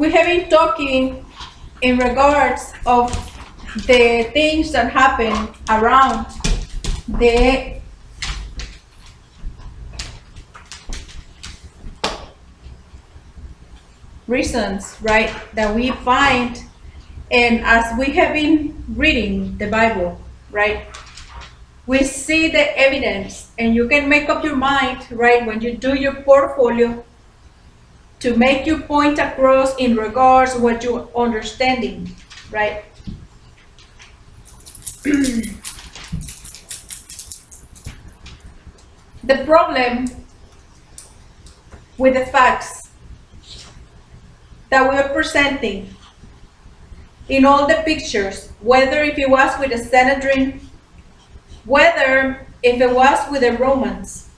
We have been talking in regards of the things that happen around the reasons, right, that we find, and as we have been reading the Bible, right, we see the evidence, and you can make up your mind, right, when you do your portfolio, to make your point across in regards to what you're understanding, right? The problem with the facts that we are presenting in all the pictures, whether if it was with the Sanhedrin, whether if it was with the Romans,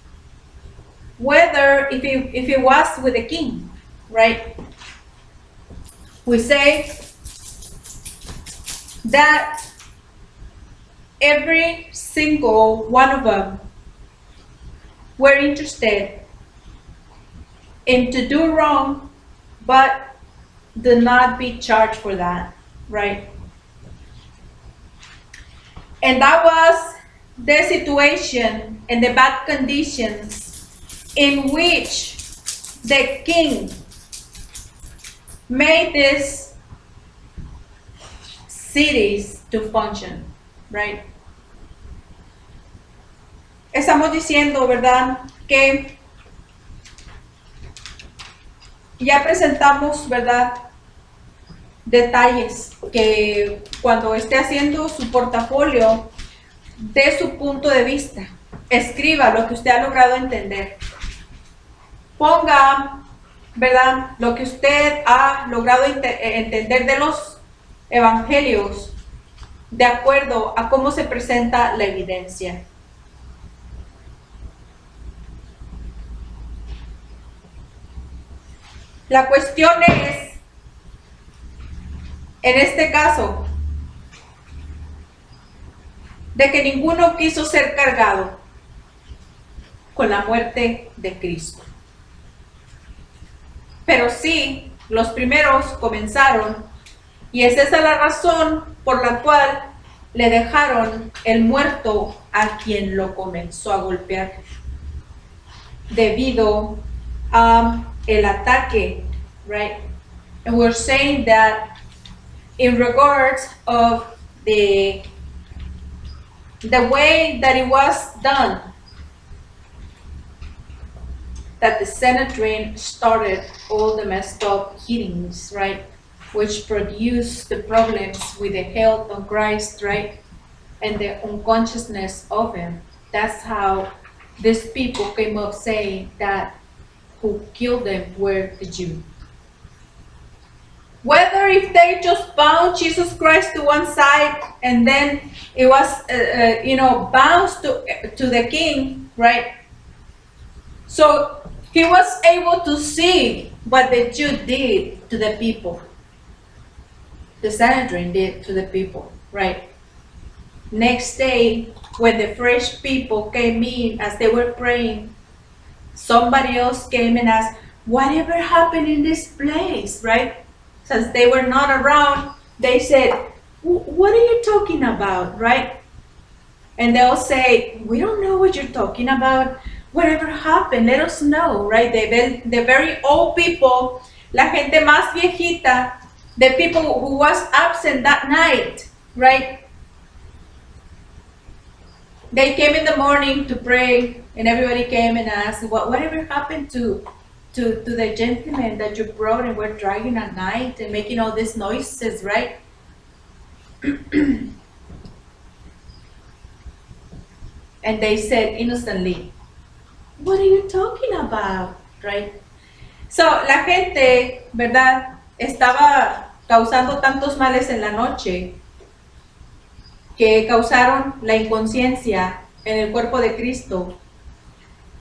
whether if it was with the king, right? We say that every single one of them were interested in to do wrong, but do not be charged for that, right? And that was the situation and the bad conditions in which the king made these cities to function, right? Estamos diciendo, ¿verdad?, que ya presentamos, ¿verdad?, detalles que cuando esté haciendo su portafolio, de su punto de vista, escriba lo que usted ha logrado entender. Ponga, ¿verdad?, lo que usted ha logrado entender de los evangelios de acuerdo a cómo se presenta la evidencia. La cuestión es, en este caso, de que ninguno quiso ser cargado con la muerte de Cristo. Pero sí, los primeros comenzaron, y es esa la razón por la cual le dejaron el muerto a quien lo comenzó a golpear, debido a el ataque, right? And we're saying that in regards of the way that it was done, that the Sanhedrin started all the messed up healings, right? Which produced the problems with the health of Christ, right? And the unconsciousness of him. That's how these people came up saying that who killed them were the Jews. Whether if they just bound Jesus Christ to one side and then it was, bound to the king, right? So he was able to see what the Jew did to the people. The Sanhedrin did to the people, right? Next day, when the fresh people came in as they were praying, somebody else came and asked, whatever happened in this place, right? Since they were not around, they said, what are you talking about, right? And they'll say, we don't know what you're talking about. Whatever happened, let us know, right? The very old people, la gente más viejita, the people who was absent that night, right? They came in the morning to pray, and everybody came and asked, whatever happened to the gentleman that you brought and were dragging at night and making all these noises, right? And they said innocently, what are you talking about, right? So, la gente, ¿verdad?, estaba causando tantos males en la noche que causaron la inconsciencia en el cuerpo de Cristo.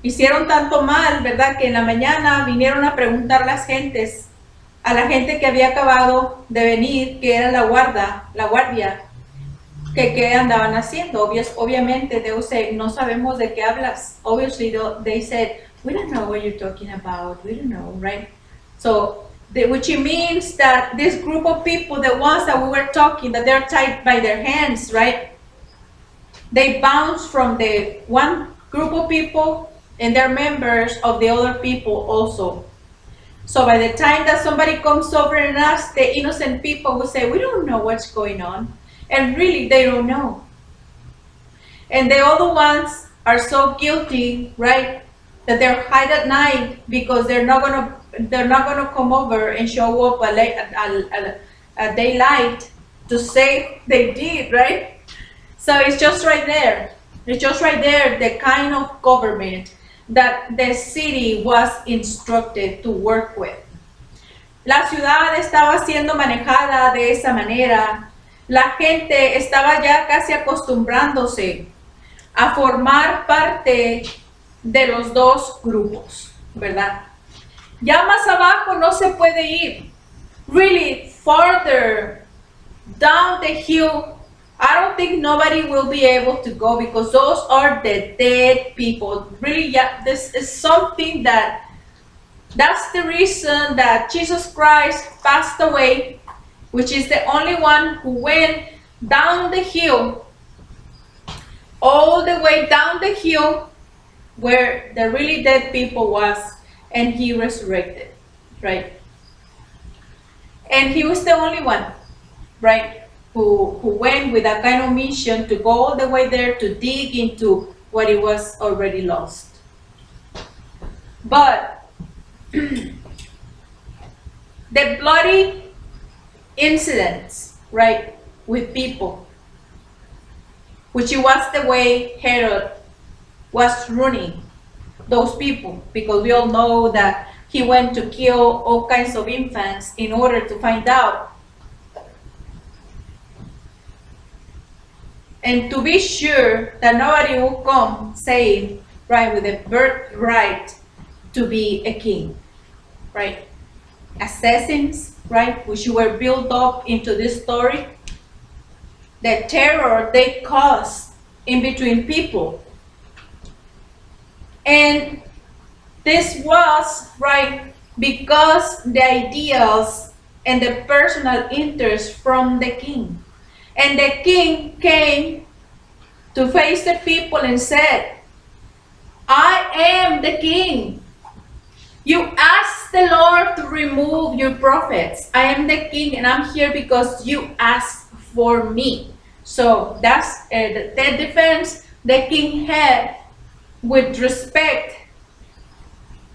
Hicieron tanto mal, ¿verdad?, que en la mañana vinieron a preguntar a la gente que había acabado de venir, que era la guardia, que qué andaban haciendo. Obviamente, they say, no sabemos de qué hablas. Obviously, they said, we don't know what you're talking about. We don't know, right? So, which means that this group of people, the ones that we were talking, that they're tied by their hands, right? They bounce from the one group of people and they're members of the other people also. So by the time that somebody comes over and asks, the innocent people will say, we don't know what's going on. And really, they don't know. And the other ones are so guilty, right, that they're hide at night because they're not gonna come over and show up a daylight to say they did, right? So it's just right there. It's just right there, the kind of government that the city was instructed to work with. La ciudad estaba siendo manejada de esa manera. La gente estaba ya casi acostumbrándose a formar parte de los dos grupos, ¿verdad? Ya más abajo no se puede ir. Really, farther down the hill, I don't think nobody will be able to go because those are the dead people. Really, yeah, this is something that's the reason that Jesus Christ passed away, which is the only one who went down the hill, all the way down the hill where the really dead people was, and he resurrected, right? And he was the only one, right, who went with that kind of mission to go all the way there to dig into what it was already lost. But the bloody incidents, right, with people, which was the way Herod was running those people, because we all know that he went to kill all kinds of infants in order to find out and to be sure that nobody will come saying, right, with a birthright to be a king, right? Assassins, right, which were built up into this story, the terror they caused in between people. And this was, right, because the ideals and the personal interest from the king. And the king came to face the people and said, I am the king. You asked the Lord to remove your prophets. I am the king and I'm here because you asked for me. So that's the defense the king had with respect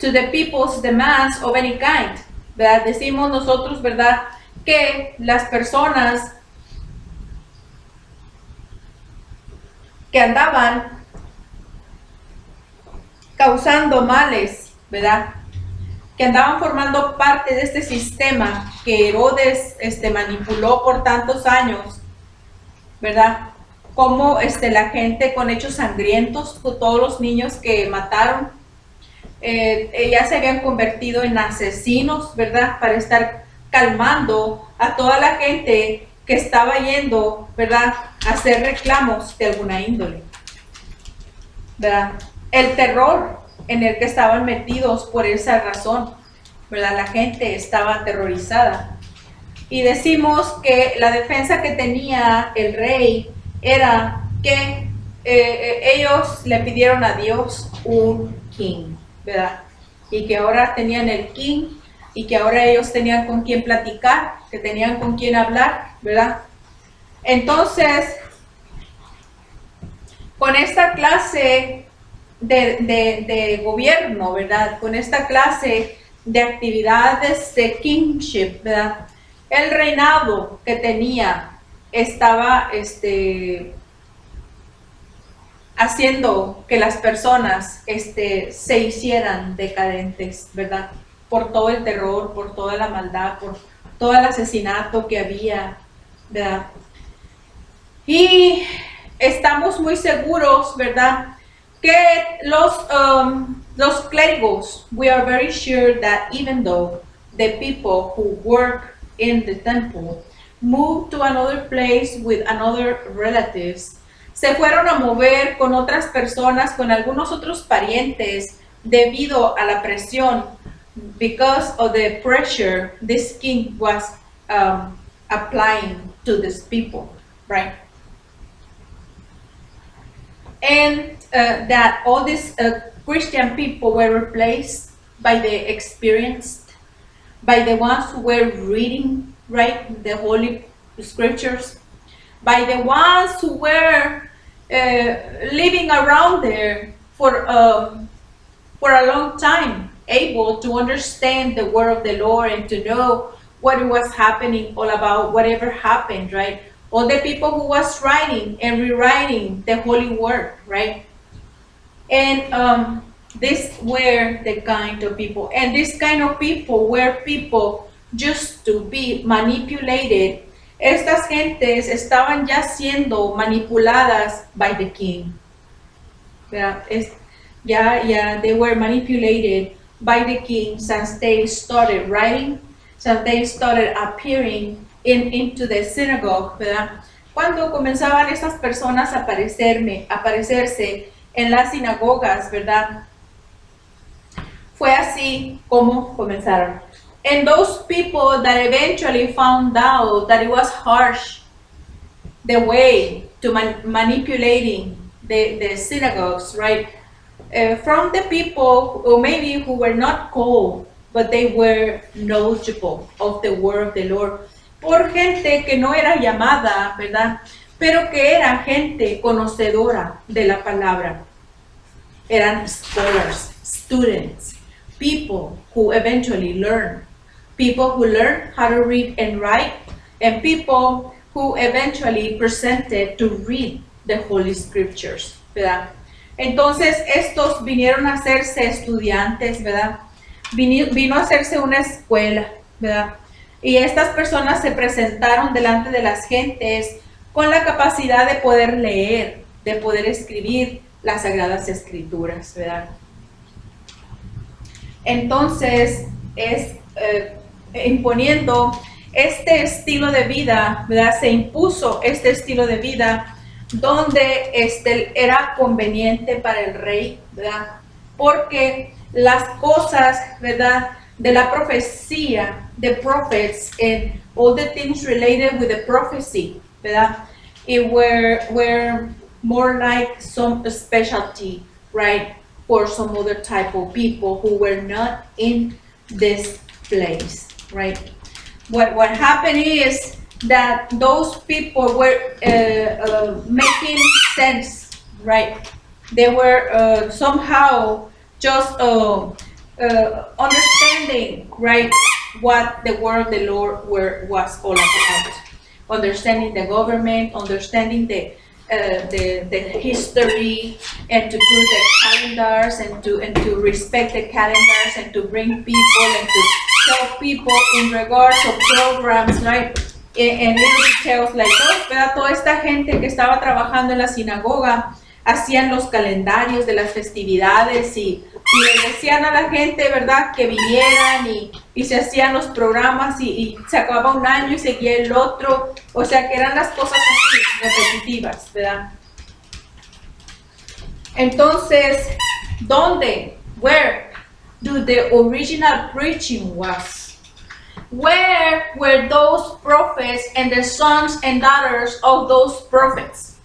to the people's demands of any kind. ¿Verdad? Decimos nosotros, ¿verdad?, que las personas que andaban causando males, ¿verdad?, que andaban formando parte de este sistema que Herodes manipuló por tantos años, ¿verdad? Como la gente con hechos sangrientos, con todos los niños que mataron, ya se habían convertido en asesinos, ¿verdad? Para estar calmando a toda la gente que estaba yendo, ¿verdad?, a hacer reclamos de alguna índole, ¿verdad? El terror en el que estaban metidos por esa razón, ¿verdad? La gente estaba aterrorizada. Y decimos que la defensa que tenía el rey era que ellos le pidieron a Dios un king, ¿verdad? Y que ahora tenían el king y que ahora ellos tenían con quién platicar, que tenían con quién hablar, ¿verdad? Entonces, con esta clase de gobierno, ¿verdad?, con esta clase de actividades de kingship, ¿verdad?, el reinado que tenía estaba haciendo que las personas se hicieran decadentes, ¿verdad?, por todo el terror, por toda la maldad, por todo el asesinato que había, ¿verdad? Y estamos muy seguros, ¿verdad?, que los clérigos, we are very sure that even though the people who work in the temple moved to another place with another relatives, se fueron a mover con otras personas, con algunos otros parientes, debido a la presión because of the pressure this king was applying to these people, right? And that all these Christian people were replaced by the experienced, by the ones who were reading, right, the Holy Scriptures, by the ones who were living around there for a long time, able to understand the word of the Lord and to know what was happening all about whatever happened, right? All the people who was writing and rewriting the holy word, right? And these were the kind of people. And this kind of people were people just to be manipulated. Estas gentes estaban ya siendo manipuladas by the king. They were manipulated by the king since they started writing, since they started appearing into the synagogue, ¿verdad? Cuando comenzaban estas personas a aparecerse en las sinagogas, ¿verdad? Fue así como comenzaron. And those people that eventually found out that it was harsh, the way to manipulating the synagogues, right? From the people or maybe who were not called, but they were knowledgeable of the word of the Lord. Por gente que no era llamada, ¿verdad? Pero que era gente conocedora de la palabra. Eran scholars, students, people who eventually learned. People who learned how to read and write, and people who eventually presented to read the Holy Scriptures, ¿verdad? Entonces, estos vinieron a hacerse estudiantes, ¿verdad? Vino a hacerse una escuela, ¿verdad? Y estas personas se presentaron delante de las gentes con la capacidad de poder leer, de poder escribir las Sagradas Escrituras, ¿verdad? Entonces, imponiendo este estilo de vida, ¿verdad? Se impuso este estilo de vida donde era conveniente para el rey, ¿verdad? Porque las cosas, ¿verdad? De la profecía, the prophets, and all the things related with the prophecy, ¿verdad? It were more like some specialty, right? For some other type of people who were not in this place, right? What happened is that those people were making sense, right? They were somehow just understanding, right, what the word of the Lord was all about. Understanding the government, understanding the history, and to put the calendars and to respect the calendars and to bring people and to tell people in regards of programs, right? And little details like those, ¿verdad? Toda esta gente que estaba trabajando en la sinagoga hacían los calendarios de las festividades y les decían a la gente, ¿verdad?, que vinieran y se hacían los programas y se acababa un año y seguía el otro. O sea, que eran las cosas así, repetitivas, ¿verdad? Entonces, where do the original preaching was? Where were those prophets and the sons and daughters of those prophets?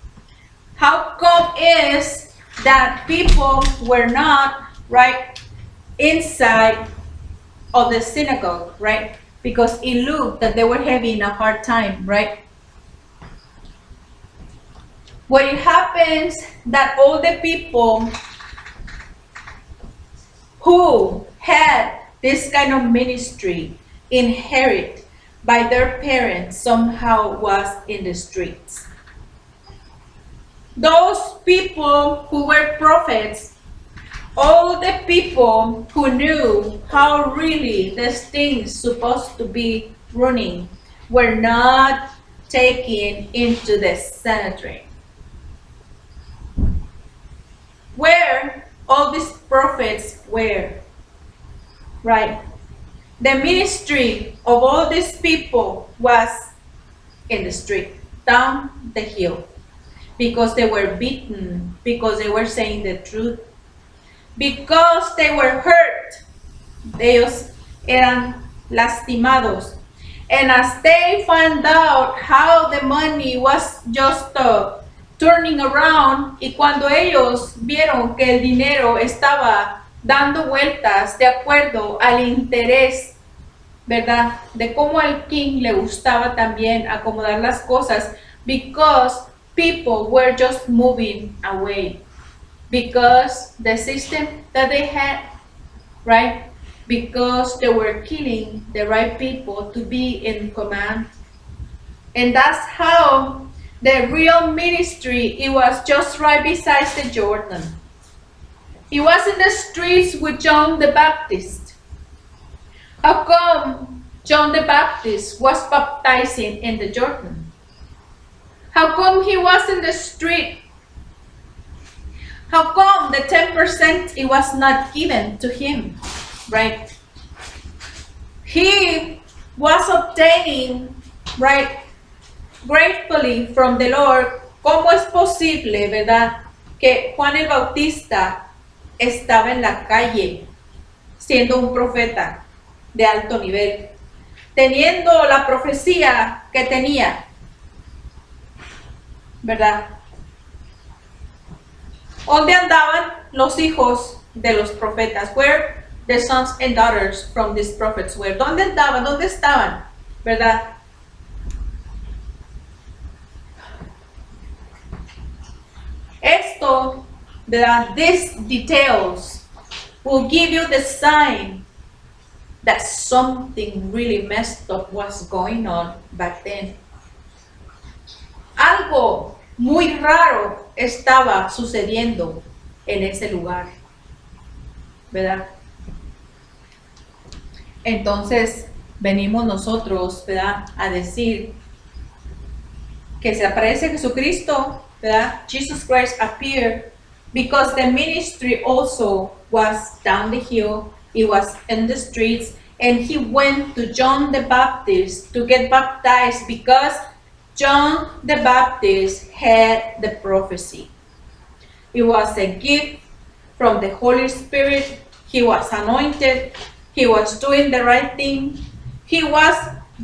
How come is that people were not, right, inside of the synagogue, right? Because it looked that they were having a hard time, right? What it happens that all the people who had this kind of ministry inherit by their parents somehow was in the streets. Those people who were prophets, all the people who knew how really these things supposed to be running, were not taken into the Sanhedrin. Where all these prophets were, right? The ministry of all these people was in the street, down the hill, because they were beaten, because they were saying the truth, because they were hurt, ellos eran lastimados. And as they found out how the money was just turning around, y cuando ellos vieron que el dinero estaba dando vueltas de acuerdo al interés, ¿verdad? De cómo al king le gustaba también acomodar las cosas, because people were just moving away, because the system that they had, right? Because they were killing the right people to be in command. And that's how the real ministry, it was just right beside the Jordan. It was in the streets with John the Baptist. How come John the Baptist was baptizing in the Jordan? How come he was in the street? How come the 10% it was not given to him? Right? He was obtaining, right, gratefully from the Lord. ¿Cómo es posible, verdad, que Juan el Bautista estaba en la calle siendo un profeta de alto nivel, teniendo la profecía que tenía, verdad? ¿Dónde andaban los hijos de los profetas? Where the sons and daughters from these prophets were. ¿Dónde andaban? ¿Dónde estaban? ¿Verdad? Esto, ¿verdad? These details will give you the sign that something really messed up was going on back then. Algo muy raro estaba sucediendo en ese lugar, ¿verdad? Entonces venimos nosotros, ¿verdad?, a decir que se aparece Jesucristo, ¿verdad? Jesus Christ appeared because the ministry also was down the hill, it was in the streets, and he went to John the Baptist to get baptized because John the Baptist had the prophecy. It was a gift from the Holy Spirit. He was anointed. He was doing the right thing. He was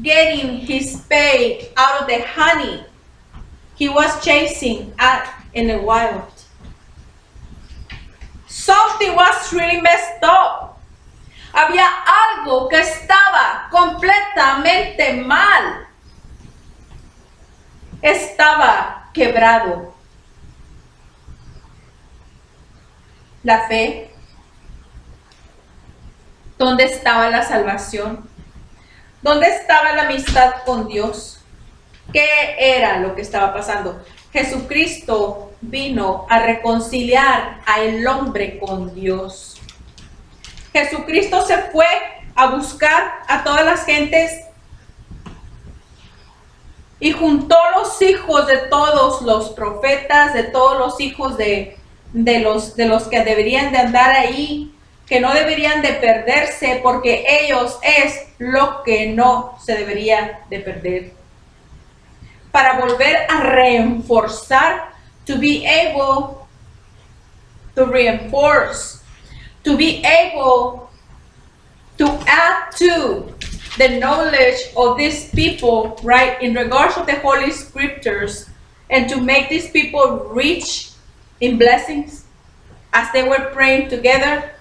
getting his pay out of the honey he was chasing in the wild. Something was really messed up. Había algo que estaba completamente mal. Estaba quebrado. La fe. ¿Dónde estaba la salvación? ¿Dónde estaba la amistad con Dios? ¿Qué era lo que estaba pasando? Jesucristo vino a reconciliar al hombre con Dios. Jesucristo se fue a buscar a todas las gentes y juntó los hijos de todos los profetas, de todos los hijos de los que deberían de andar ahí, que no deberían de perderse, porque ellos es lo que no se debería de perder. Para volver a reenforzar, to be able to reinforce, to be able to add to the knowledge of these people, right, in regards to the Holy Scriptures, and to make these people rich in blessings as they were praying together.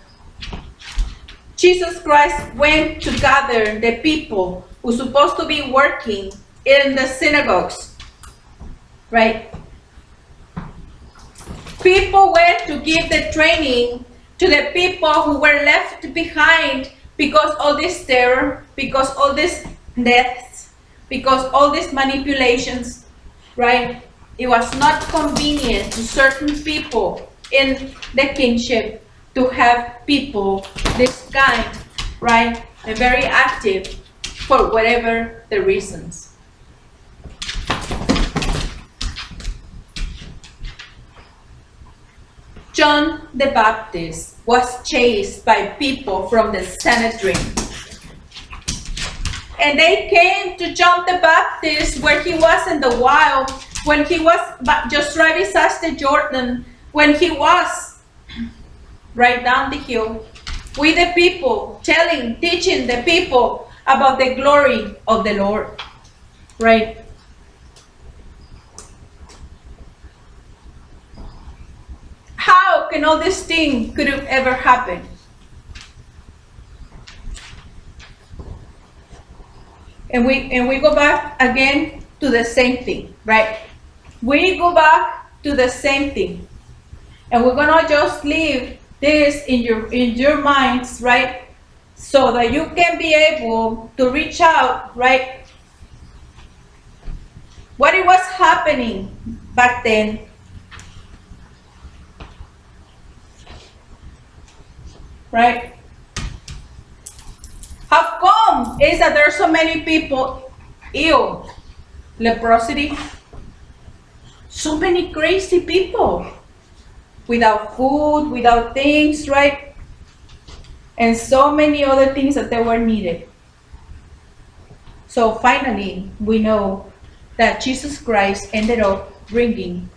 Jesus Christ went to gather the people who were supposed to be working in the synagogues, right? People went to give the training to the people who were left behind because all this terror, because all these deaths, because all these manipulations, right? It was not convenient to certain people in the kingship to have people this kind, right? And very active for whatever the reasons. John the Baptist was chased by people from the Sanhedrin. And they came to John the Baptist where he was in the wild, when he was just right beside the Jordan, when he was right down the hill, with the people, teaching the people about the glory of the Lord, right? How can all this thing could have ever happened? And we go back again to the same thing, right? We go back to the same thing. And we're gonna just leave this in your minds, right? So that you can be able to reach out, right? What it was happening back then. Right? How come is that there are so many people ill? Leprosy. So many crazy people without food, without things, right? And so many other things that they were needed. So finally, we know that Jesus Christ ended up bringing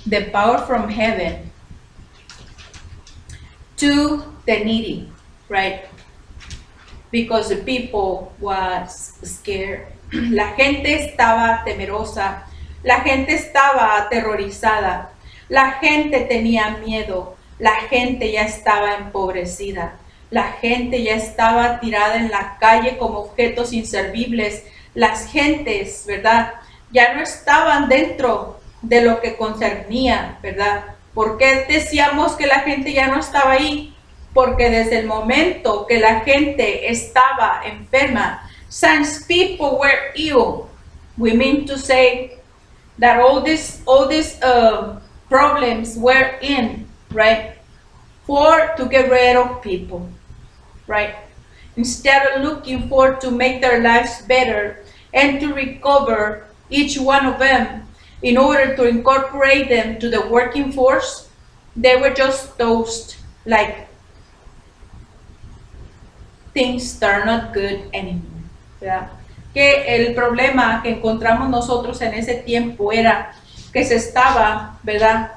the power from heaven to the needy, right? Because the people was scared. La gente estaba temerosa, la gente estaba aterrorizada, la gente tenía miedo, la gente ya estaba empobrecida, la gente ya estaba tirada en la calle como objetos inservibles, las gentes, ¿verdad? Ya no estaban dentro de lo que concernía, ¿verdad? ¿Por qué decíamos que la gente ya no estaba ahí? Porque desde el momento que la gente estaba enferma, since people were ill, we mean to say that all these problems were in, right, to get rid of people, right? Instead of looking for to make their lives better and to recover each one of them in order to incorporate them to the working force, they were just toast like things that are not good anymore, ¿verdad? Que el problema que encontramos nosotros en ese tiempo era que se estaba, ¿verdad?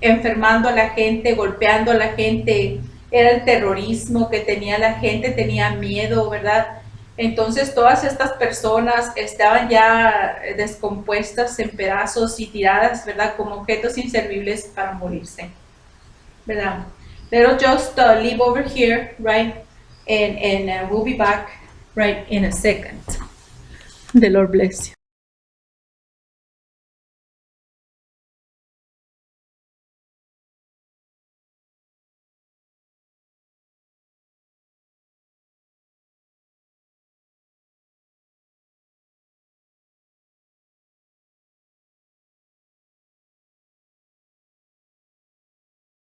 Enfermando a la gente, golpeando a la gente, era el terrorismo que tenía la gente, tenía miedo, ¿verdad? Entonces todas estas personas estaban ya descompuestas en pedazos y tiradas, ¿verdad? Como objetos inservibles para morirse, ¿verdad? Let us just leave over here, right? And we'll be back, right, in a second. The Lord bless you.